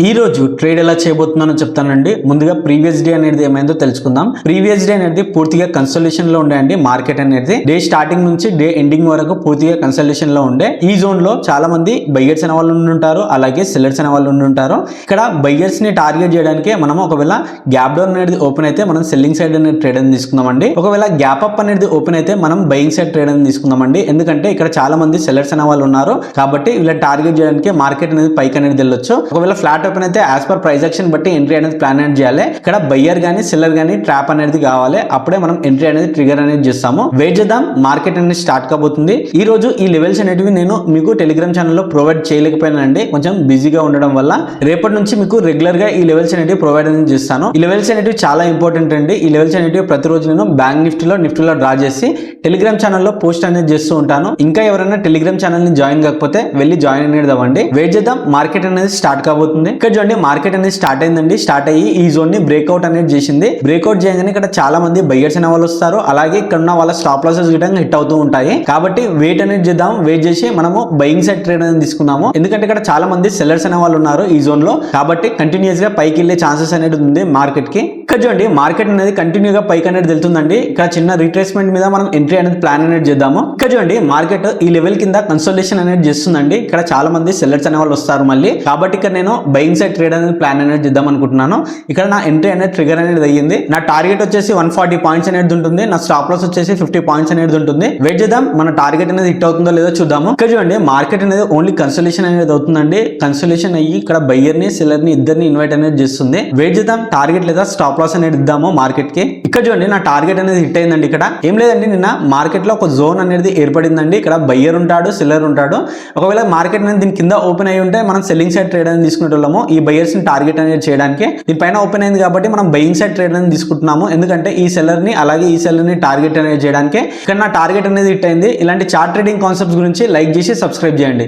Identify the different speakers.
Speaker 1: ఈ రోజు ట్రేడ్ ఎలా చేయబోతున్నానో చెప్తానండి. ముందుగా ప్రీవియస్ డే అనేది ఏమైందో తెలుసుకుందాం. ప్రీవియస్ డే అనేది పూర్తిగా కన్సల్టేషన్ లో ఉండే అండి. మార్కెట్ అనేది డే స్టార్టింగ్ నుంచి డే ఎండింగ్ వరకు పూర్తిగా కన్సల్టేషన్ లో ఉండే. ఈ జోన్ లో చాలా మంది బయ్యర్స్ అనే వాళ్ళు ఉంటారు, అలాగే సెల్లర్స్ అనే వాళ్ళు ఉంటారు. ఇక్కడ బయ్యర్స్ ని టార్గెట్ చేయడానికి మనం ఒకవేళ గ్యాప్ డౌన్ అనేది ఓపెన్ అయితే మనం సెల్లింగ్ సైడ్ అనేది ట్రేడ్ అని తీసుకుందామండి. ఒకవేళ గ్యాప్ అప్ అనేది ఓపెన్ అయితే మనం బయింగ్ సైడ్ ట్రేడ్ అని తీసుకుందామండి. ఎందుకంటే ఇక్కడ చాలా మంది సెల్లర్స్ అనే వాళ్ళు ఉన్నారు కాబట్టి వీళ్ళ టార్గెట్ చేయడానికి మార్కెట్ అనేది పైకి అనేది వెళ్ళొచ్చు. ఒకవేళ ఫ్లాట్ ఓపెన్ అయితే యాజ్ పర్ ప్రైస్ యాక్షన్ బట్టి ఎంట్రీ అనేది ప్లాన్ అనేది చేయాలి. ఇక్కడ బయ్యర్ గానీ సెల్లర్ గానీ ట్రాప్ అనేది కావాలి. అప్పుడే మనం ఎంట్రీ అనేది ట్రిగర్ అనేది చేస్తాము. వెయిట్ చేద్దాం, మార్కెట్ అనేది స్టార్ట్ కాబోతుంది. ఈ రోజు ఈ లెవెల్స్ అనేటివి నేను మీకు టెలిగ్రామ్ ఛానల్లో ప్రొవైడ్ చేయలేకపోయానండి, కొంచెం బిజీగా ఉండడం వల్ల. రేపటి నుంచి మీకు రెగ్యులర్ గా ఈ లెవెల్స్ అనేటివి ప్రొవైడ్ అనేది చేస్తాను. ఈ లెవెల్స్ అనేటివి చాలా ఇంపార్టెంట్ అండి. ఈ లెవెల్స్ అనేటివి ప్రతిరోజు నేను బ్యాంక్ నిఫ్టీలో డ్రా చేసి టెలిగ్రామ్ ఛానల్లో పోస్ట్ అనేది చేస్తూ ఉంటాను. ఇంకా ఎవరైనా టెలిగ్రామ్ ఛానల్ ని జాయిన్ కాకపోతే వెళ్ళి జాయిన్ అనేది అవ్వండి. వెయిట్ చేద్దాం, మార్కెట్ అనేది స్టార్ట్ కాబోతుంది. ఇక్కడ చూడండి, మార్కెట్ అనేది స్టార్ట్ అయిందండి. స్టార్ట్ అయ్యి ఈ జోన్ ని బ్రేక్అవుట్ అనేది చేసింది. బ్రేక్అవుట్ చేయగానే ఇక్కడ చాలా మంది బయ్యర్స్ అనే వాళ్ళు వస్తారు, అలాగే ఇక్కడ ఉన్న వాళ్ళ స్టాప్ లాసెస్ గిట్టంగా హిట్ అవుతూ ఉంటాయి. కాబట్టి వెయిట్ అనేది చేద్దాం. వెయిట్ చేసి మనము బయింగ్ సైడ్ ట్రేడ్ అనేది తీసుకున్నాము. ఎందుకంటే ఇక్కడ చాలా మంది సెల్లర్స్ అనే వాళ్ళు ఉన్నారు ఈ జోన్ లో. కాబట్టి కంటిన్యూస్ గా పైకి వెళ్ళే ఛాన్సెస్ అనేది ఉంది మార్కెట్ కి. ఇక్కడ చూడండి, మార్కెట్ అనేది కంటిన్యూగా పైకి అనేది వెళ్తుందండి. ఇక్కడ చిన్న రిట్రేస్మెంట్ మీద మనం ఎంట్రీ అనేది ప్లాన్ అనేది చేద్దాము. ఇక్కడ చూడండి, మార్కెట్ ఈ లెవెల్ కింద కన్సోలేషన్ అనేది చేస్తుందండి. ఇక్కడ చాలా మంది సెల్లర్స్ అనే వాళ్ళు వస్తారు మళ్ళీ. కాబట్టి ఇక్కడ నేను బయింగ్ సైడ్ ట్రేడ్ అనేది ప్లాన్ అనేది చేద్దాం అనుకుంటున్నాను. ఇక్కడ నా ఎంట్రీ అనేది ట్రిగర్ అనేది అయ్యింది. నా టార్గెట్ వచ్చేసి 140 పాయింట్స్ అనేది ఉంటుంది. నా స్టాప్ లాస్ వచ్చేసి 50 పాయింట్స్ అనేది ఉంటుంది. వెయిట్ చేద్దాం, మన టార్గెట్ అనేది హిట్ అవుతుందో లేదో చూద్దాము. ఇక్కడ చూడండి, మార్కెట్ అనేది ఓన్లీ కన్సోలేషన్ అనేది అవుతుందండి. కన్సోలేషన్ అయ్యి ఇక్కడ బయ్యర్ ని సెల్లర్ ని ఇద్దరిని ఇన్వైట్ అనేది చేస్తుంది. వెయిట్ చేద్దాం, టార్గెట్ లేదా స్టాప్ లాస్ అనేది ఇద్దాము మార్కెట్ కి. ఇక్కడ చూడండి, నా టార్గెట్ అనేది హిట్ అయిందండి. ఇక్కడ ఏం లేదండి, నిన్న మార్కెట్ లో ఒక జోన్ అనేది ఏర్పడిందండి. ఇక్కడ బయ్యర్ ఉంటాడు, సెల్లర్ ఉంటాడు. ఒకవేళ మార్కెట్ అనేది దీని కింద ఓపెన్ అయ్యి ఉంటే మనం సెల్లింగ్ సైడ్ ట్రేడ్ అనేది తీసుకునేటోళ్ళము. ఈ బయ్యర్స్ ని టార్గెట్ అనేది చేయడానికి దీనిపైన ఓపెన్ అయింది కాబట్టి మనం బయింగ్ సైడ్ ట్రేడ్ అనేది తీసుకుంటున్నాము. ఎందుకంటే ఈ సెల్లర్ ని అలాగే ఈ సెల్లర్ ని టార్గెట్ అనేది చేయడానికి. ఇక్కడ నా టార్గెట్ అనేది హిట్ అయింది. ఇలాంటి చార్ట్ ట్రేడింగ్ కాన్సెప్ట్స్ గురించి లైక్ చేసి సబ్స్క్రైబ్ చేయండి.